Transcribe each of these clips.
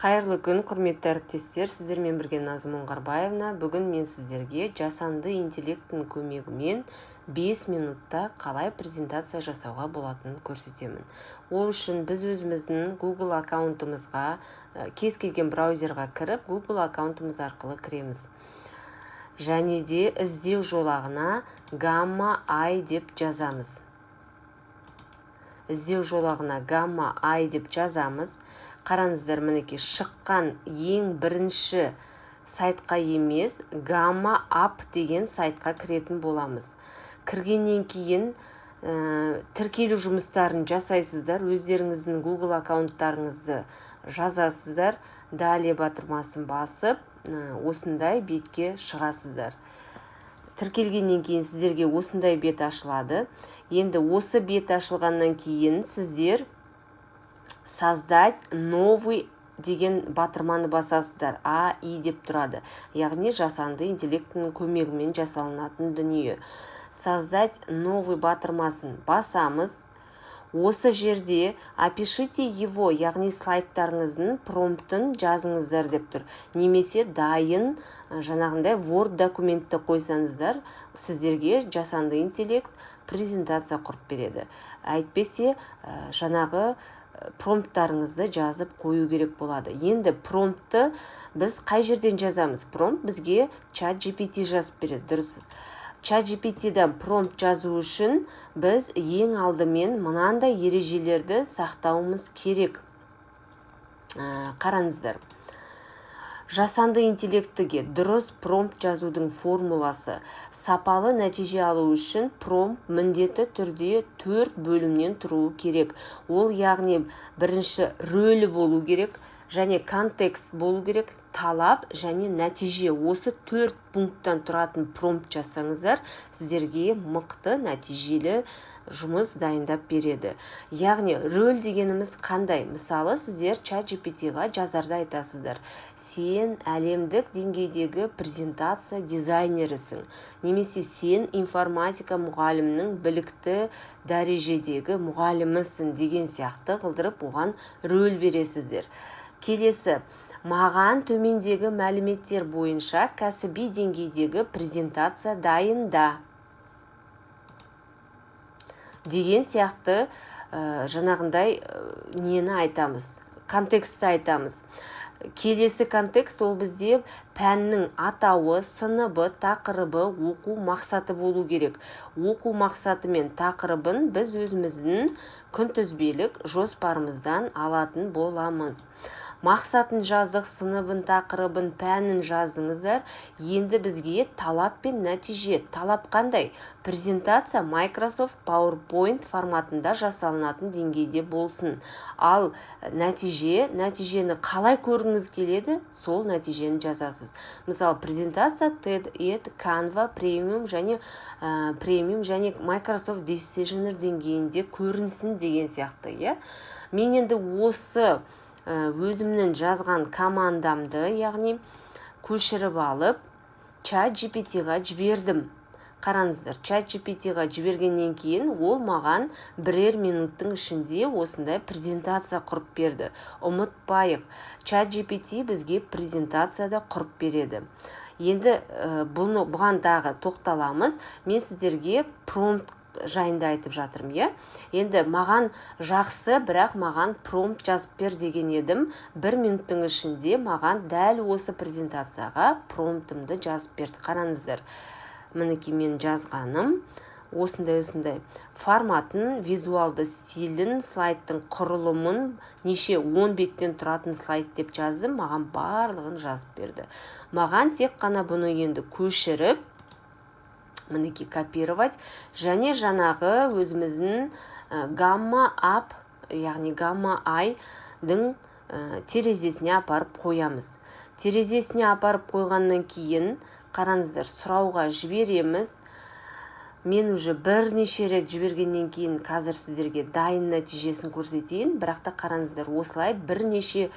Қайырлы күн, құрметті әріптестер, сіздермен бірге Назым Оңғарбаевна. Бүгін мен сіздерге жасанды интеллекттің көмегімен 5 минутта қалай презентация жасауға болатынын көрсетемін. Ол үшін біз өзіміздің Google аккаунтымызға, кез келген браузерға кіріп, Google аккаунтымыз арқылы кіреміз. Және де іздеу жолағына Gamma AI деп жазамыз. Іздеу жолағына Gamma AI деп жазамыз. Қараңыздар, мінекей шыққан ең бірінші сайтқа емес, Gamma App деген сайтқа кіретін боламыз. Кіргеннен кейін тіркелу жұмыстарын жасайсыздар, өздеріңіздің Google аккаунттарыңызды жазасыздар, далее батырмасын басып, осындай бетке шығасыздар. Тіркелгеннен кейін сіздерге осындай бет ашылады. Енді осы бет ашылғаннан кейін сіздер создать новый деген батырманы басасыздар. AI деп тұрады. Яғни жасанды интеллекттің көмегімен жасалынатын дүние. Создать новый батырмасын басамыз. Осы жерде опишите его, яғни слайдтарыңыздың промптын жазыңыздар деп тұр. Немесе дайын жаңағындай Word документті қойсаңыздар, сіздерге жасанды интеллект презентация құрып береді. Әйтпесе жаңағы промпттарыңызды жазып қою керек болады. Енді промптты біз қай жерден жазамыз? Промпт бізге ChatGPT жазып береді, дұрыс. ChatGPT-дан промпт жазу үшін біз ең алдымен мынандай ережелерді сақтауымыз керек. Қараңыздар. Жасанды интеллектіге дұрыс промпт жазудың формуласы. Сапалы нәтиже алу үшін промпт міндетті түрде 4 бөлімнен тұруы керек. Ол яғни бірінші рөлі болу керек, және контекст болу керек, талап және нәтиже. Осы 4 пункттан тұратын промпт жасаңыздар, сіздерге мықты нәтижелі жұмыс дайындап береді. Яғни рөл дегеніміз қандай? Мысалы, сіздер ChatGPT-ға жазарда айтасыздар: сен әлемдік деңгейдегі презентация дизайнерісің. Немесе сен информатика мұғалімнің білікті дәрежедегі мұғалімісің деген сияқты қылдырып оған рөл бересіздер. Келесі, маған төмендегі мәліметтер бойынша кәсіби деңгейдегі презентация дайында деген сияқты жаңағындай нені айтамыз, контекстті айтамыз. Келесі контекст ол бізде пәннің атауы, сыныбы, тақырыбы, оқу мақсаты болу керек. Оқу мақсаты мен тақырыбын біз өзіміздің күнтізбелік жоспарымыздан алатын боламыз. Мақсатын жаздық, сыныбын, тақырыбын, пәнін жаздыңыздар. Енді бізге талап пен нәтиже. Талап қандай? Презентация Microsoft PowerPoint форматында жасалынатын деңгейде болсын. Ал нәтижені қалай көргіңіз келеді, сол нәтижені жазасыз. Мысалы, презентация TED, ED, Canva, Premium және Microsoft Decisioner деңгейінде көрінсін деген сияқты. Мен енді осы өзімнің жазған командамды, яғни көшіріп алып, ChatGPT-ға жібердім. Қараңыздар, ChatGPT-ға жібергеннен кейін ол маған 1 минуттың ішінде осындай презентация құрып берді. Ұмытпайық, ChatGPT бізге презентацияда құрып береді. Енді бұған дағы тоқталамыз. Мен сіздерге промпт жайында айтып жатырмын. Енді маған жақсы, бірақ маған промпт жазып бер деген едім. 1 минуттың ішінде маған дәл осы презентацияға промптымды жазып берді. Қараңыздар, мінекей мен жазғаным осындай форматын, визуалды стилін, слайдтың құрылымын, неше 10 беттен тұратын слайд деп жаздым, маған барлығын жазып берді. Маған тек қана бұны енді көшіріп, мінекей копировать, және жаңағы өзіміздің Gamma App, яғни Gamma AI-дың терезесіне апарып қоямыз. Терезесіне апарып қойғаннан кейін, қараңыздар, сұрауға жібереміз. Мен уже бірнеше рет жібергеннен кейін қазір сіздерге дайын нәтижесін көрсетейін, бірақ та қараңыздар, осылай бірнеше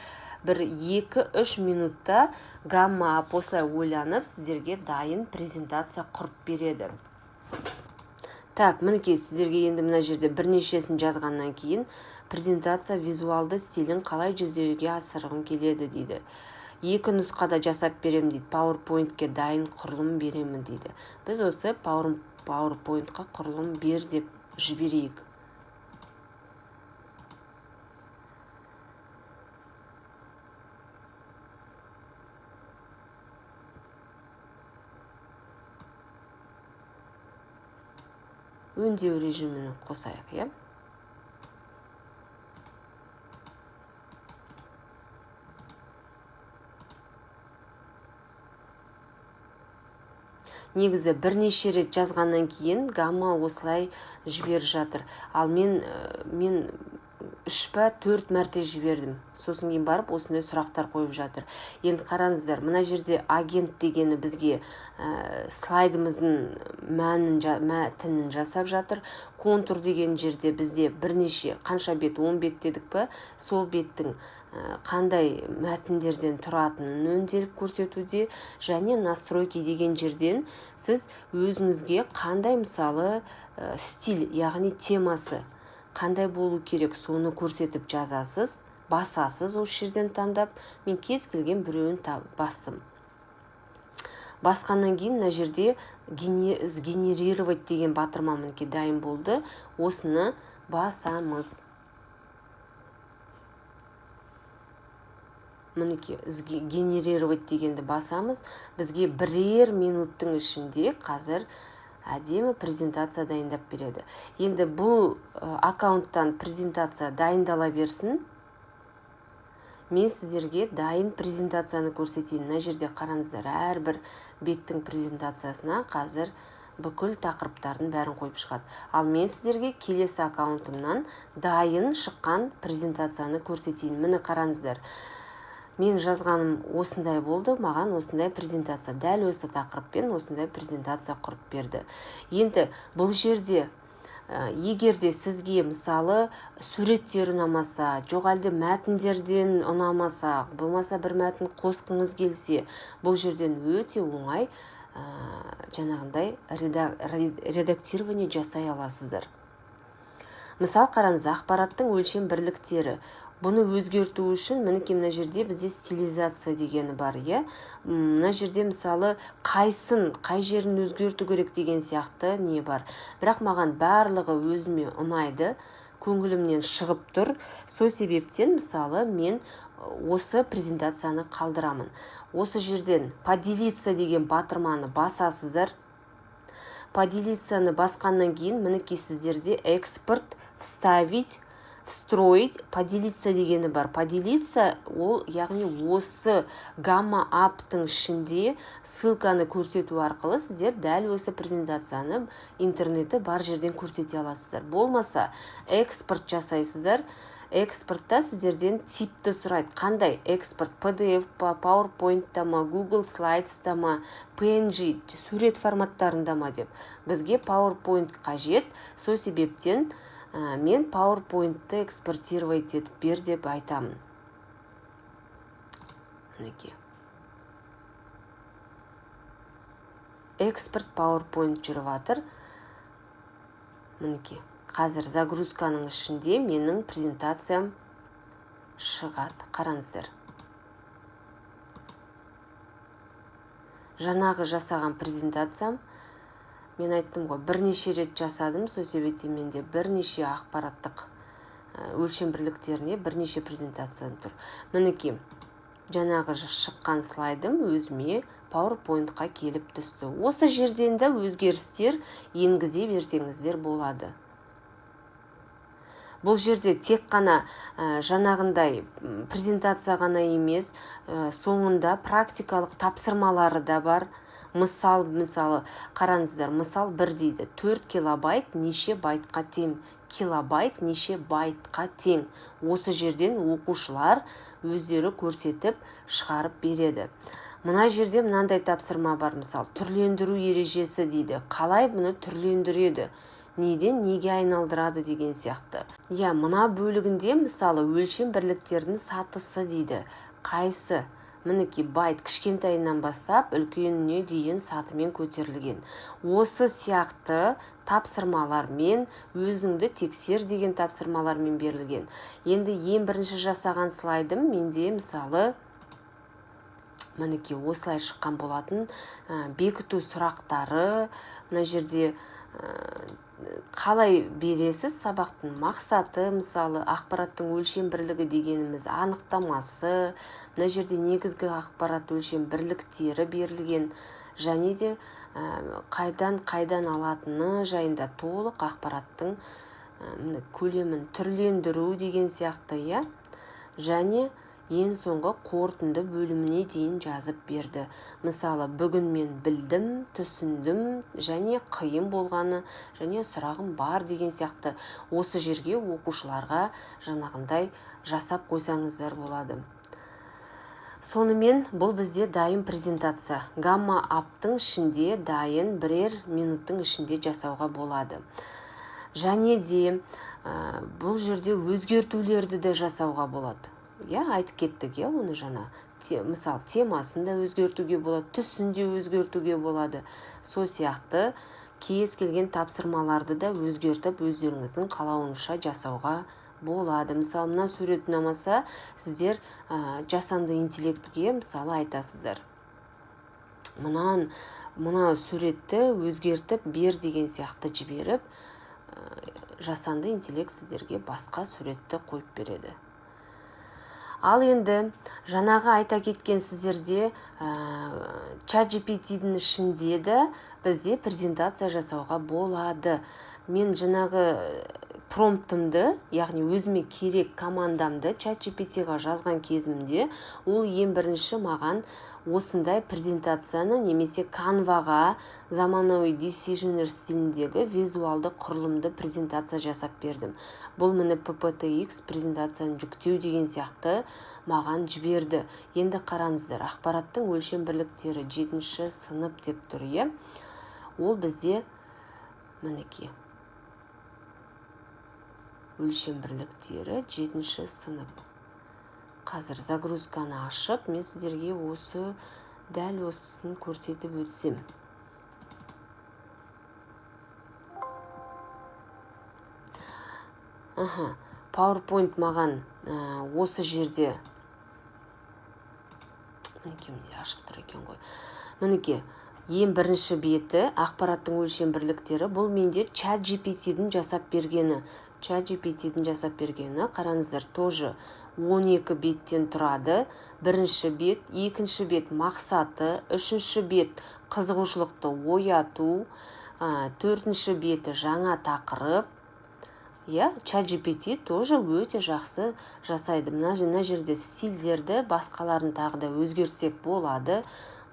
2-3 минутта Gamma App осылай ойланып сіздерге дайын презентация құрып береді. Так, мінекей сіздерге енді мына жерде бірнешесін жазғаннан кейін презентация визуалды стилін қалай жүзеге асырғым келеді дейді. 2 нұсқада жасап берем дейді. PowerPoint-ке дайын құрылым беремін дейді. Біз осы PowerPoint-қа құрылым бер деп жіберейік. Өңдеу режимін қосайық, иә? Негізі бірнеше рет жазғаннан кейін гамма осылай жіберіп жатыр. Ал мен 3-4 мәрте жібердім. Сосын кейін барып осындай сұрақтар қойып жатыр. Енді қараңыздар, мына жерде агент дегені бізге слайдымыздың мәтінін жасап жатыр. Контур деген жерде бізде бірнеше, қанша бет, 10 бет дедік пе, сол беттің қандай мәтіндерден тұратынын өңделіп көрсетуде, және настройки деген жерден сіз өзіңізге қандай мысалы стиль, яғни темасы қандай болу керек, соны көрсетіп жазасыз, басасыз осы жерден таңдап. Мен кез келген біреуін бастым. Басқаннан кейін мына жерде генерировать деген батырма мінекей дайын болды. Осыны басамыз. Мінекей генерировать дегенді басамыз. Бізге 1 минуттың ішінде қазір әдемі презентация дайындап береді. Енді бұл аккаунттан презентация дайындала берсін. Мен сіздерге дайын презентацияны көрсетейін. Мына жерде қараңыздар, әрбір беттің презентациясына қазір бүкіл тақырыптардың бәрін қойып шығады. Ал мен сіздерге келесі аккаунтымнан дайын шыққан презентацияны көрсетейін. Міне қараңыздар. Мен жазғаным осындай болды, маған осындай презентация, дәл осы тақырыппен осындай презентация құрып берді. Енді бұл жерде, егерде сізге мысалы суреттер ұнамаса, жоқ әлде мәтіндерден ұнамаса, болмаса бір мәтін қосқыңыз келсе, бұл жерден өте оңай жаңағындай редактирование жасай аласыздар. Мысал қараңыз, ақпараттың өлшем бірліктері. Бұны өзгерту үшін мінекей мына жерде бізде стилизация дегені бар, иә? Мына жерде мысалы қай жерін өзгерту керек деген сияқты не бар. Бірақ маған барлығы өзіме ұнайды, көңілімнен шығып тұр. Сол себептен мысалы мен осы презентацияны қалдырамын. Осы жерден поделиться деген батырманы басасыздар. Поделицаны басқаннан кейін мінекей сіздерде экспорт, встроить, поделиться дегені бар. Поделиться ол, яғни осы гамма аптың ішінде ссылканы көрсету арқылы сіздер дәл осы презентацияны интернетті бар жерден көрсете аласыздар. Болмаса экспорт жасайсыздар. Экспортта сіздерден типті сұрайды. Қандай экспорт? PDF па, PowerPoint та ма, Google Slides та ма, PNG, сурет форматтарында ма деп. Бізге PowerPoint қажет. Сол себептен мен PowerPoint-ты экспортировать етіп бер деп айтамын. Мінекей. Экспорт PowerPoint жүріп жатыр. Мінекей. Қазір загрузканың ішінде менің презентациям шығады. Қараңыздар. Жаңағы жасаған презентациям, мен айттым ғой, бірнеше рет жасадым, сол себептен менде бірнеше ақпараттық өлшем бірліктеріне бірнеше презентациям тұр. Мінекей, жаңағы шыққан слайдым өзіме PowerPoint-қа келіп түсті. Осы жерден де өзгерістер енгізе берсеңіздер болады. Бұл жерде тек қана жаңағындай презентация ғана емес, соңында практикалық тапсырмалары да бар. Мысалы, қараңыздар, мысал 1 дейді. 4 килобайт неше байтқа тең? Килобайт неше байтқа тең? Осы жерден оқушылар өздері көрсетіп шығарып береді. Мына жерде мынандай тапсырма бар, мысал, түрлендіру ережесі дейді. Қалай бұны түрлендіреді? Неден неге айналдырады деген сияқты. Мына бөлігінде мысалы өлшем бірліктерінің сатысы дейді. Қайсы? мінекей байт кішкентайынан бастап үлкеніне дейін сатымен көтерілген. Осы сияқты тапсырмалармен өзіңді тексер деген тапсырмалармен берілген. Енді ең бірінші жасаған слайдым менде мысалы мінекей осылай шыққан болатын. Бекіту сұрақтары, мына жерде қалай бересіз, сабақтың мақсаты, мысалы ақпараттың өлшем бірлігі дегеніміз анықтамасы, мына жерде негізгі ақпарат өлшем бірліктері берілген, және де қайдан алатыны жайында толық ақпараттың көлемін түрлендіру деген сияқты, және ең соңғы қорытынды бөліміне дейін жазып берді. Мысалы, бүгін мен білдім, түсіндім, және қиын болғаны, және сұрағым бар деген сияқты осы жерге оқушыларға жаңағындай жасап қойсаңыздар болады. Сонымен бұл бізде дайын презентация. Гамма аптың ішінде дайын бірер минуттың ішінде жасауға болады. Және де бұл жерде өзгертулерді де жасауға болады. Айтып кеттік, оны жаңа. Мысалы, темасын да өзгертуге болады, түсін де өзгертуге болады. Сол сияқты кез келген тапсырмаларды да өзгертіп, өздеріңіздің қалауынша жасауға болады. Мысалы, мына сурет ұнамаса, сіздер жасанды интеллектіге мысалы айтасыздар. Мына суретті өзгертіп бер деген сияқты жіберіп, жасанды интеллект сіздерге басқа суретті қойып береді. Ал енді жаңағы айта кеткен сіздерде ChatGPT-дің ішінде де бізде презентация жасауға болады. Мен жаңағы промптымды, яғни өзіме керек командамды ChatGPT-ға жазған кезімде, ол ең бірінші маған осындай презентацияны немесе Canva-ға заманауи Decisioner стиліндегі визуалды құрылымды презентация жасап бердім. Бұл мені PPTX презентацияны жүктеу деген сияқты маған жіберді. Енді қараңыздар, ақпараттың өлшем бірліктері 7-ші сынып деп тұр, ол бізде мінекей өлшем бірліктері 7-ші сынып. Қазір загрузканы ашып, мен сіздерге дәл осысын көрсетіп өтсем. PowerPoint маған осы жерде ашық тұр екен ғой. Мінекей, ең бірінші беті ақпараттың өлшем бірліктері. Бұл менде ChatGPT-дің жасап бергені. Қараңыздар, тоже 12 беттен тұрады. Бірінші бет, екінші бет мақсаты, үшінші бет қызығушылықты ояту, төртінші беті жаңа тақырып. ChatGPT тоже өте жақсы жасайды. Мына жерде стильдерді басқаларын тағы да өзгертсек болады.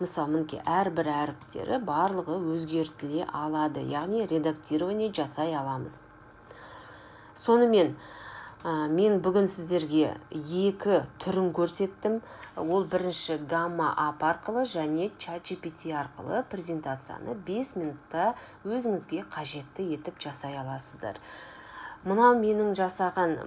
Мысалы, мінекей әрбір әріптері барлығы өзгертіле алады, яғни редактирование жасай аламыз. Сонымен, мен бүгін сіздерге 2 түрін көрсеттім. Ол бірінші Gamma App арқылы және ChatGPT арқылы презентацияны 5 минутта өзіңізге қажетті етіп жасай аласыздар. Мынау менің жасаған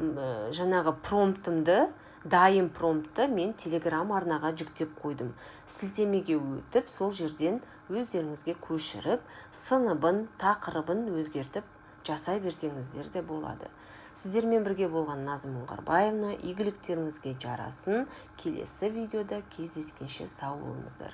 жаңағы промптымды, дайын промптты мен Telegram арнаға жүктеп қойдым. Сілтемеге өтіп, сол жерден өздеріңізге көшіріп, сыныбын, тақырыбын өзгертіп жасай берсеңіздер де болады. Сіздермен бірге болған Назым Оңғарбаевна, игіліктеріңізге жарасын. Келесі видеода кездескенше сау болыңыздар.